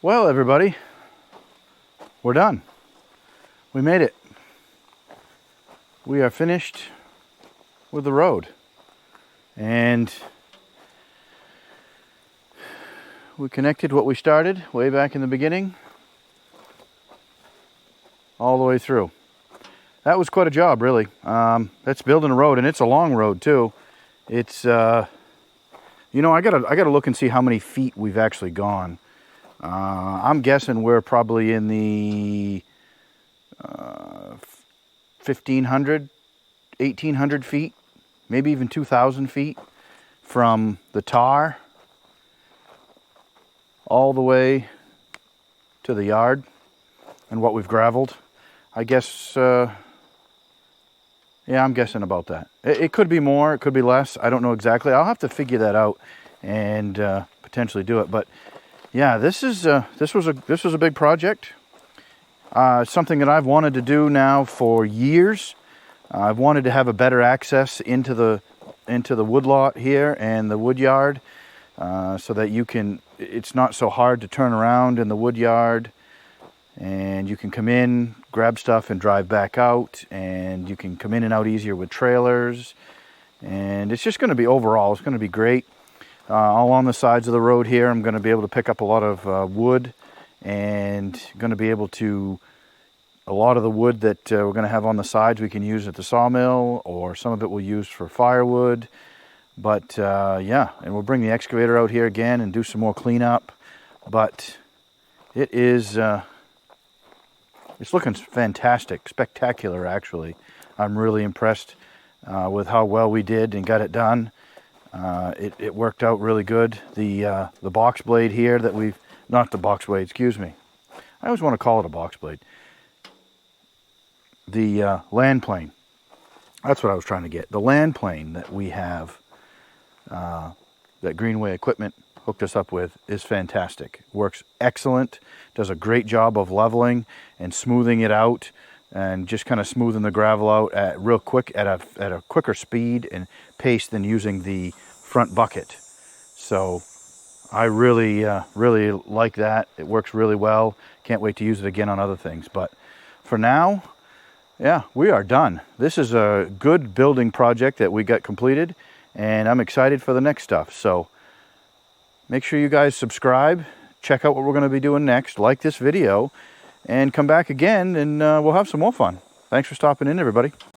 Well, everybody, we're done. We made it. We are finished with the road. And we connected what we started way back in the beginning all the way through. That was quite a job, really. That's building a road, and it's a long road too. It's I gotta look and see how many feet we've actually gone. I'm guessing we're probably in the 1,500, 1,800 feet, maybe even 2,000 feet from the tar all the way to the yard and what we've graveled. I guess, yeah, I'm guessing about that. It could be more, it could be less. I don't know exactly. I'll have to figure that out and potentially do it. But yeah, this was a big project. Something that I've wanted to do now for years. I've wanted to have a better access into the woodlot here and the wood yard, so that it's not so hard to turn around in the wood yard, and you can come in, grab stuff, and drive back out, and you can come in and out easier with trailers. And it's just going to be, overall, it's going to be great. All on the sides of the road here, I'm going to be able to pick up a lot of wood, and going to be able to, a lot of the wood that we're going to have on the sides we can use at the sawmill, or some of it we'll use for firewood. But yeah, and we'll bring the excavator out here again and do some more cleanup. But it is, it's looking fantastic, spectacular actually. I'm really impressed with how well we did and got it done. It worked out really good. The box blade here that we've, not the box blade, excuse me. I always want to call it a box blade. The land plane. That's what I was trying to get. The land plane that we have, that Greenway Equipment hooked us up with, is fantastic. Works excellent. Does a great job of leveling and smoothing it out, and just kind of smoothing the gravel out real quick at a quicker speed and pace than using the front bucket. So I really like that. It works really well. Can't wait to use it again on other things. But for now, yeah, we are done. This is a good building project that we got completed, and I'm excited for the next stuff. So make sure you guys subscribe, check out what we're going to be doing next, like this video, and come back again, and we'll have some more fun. Thanks for stopping in, everybody.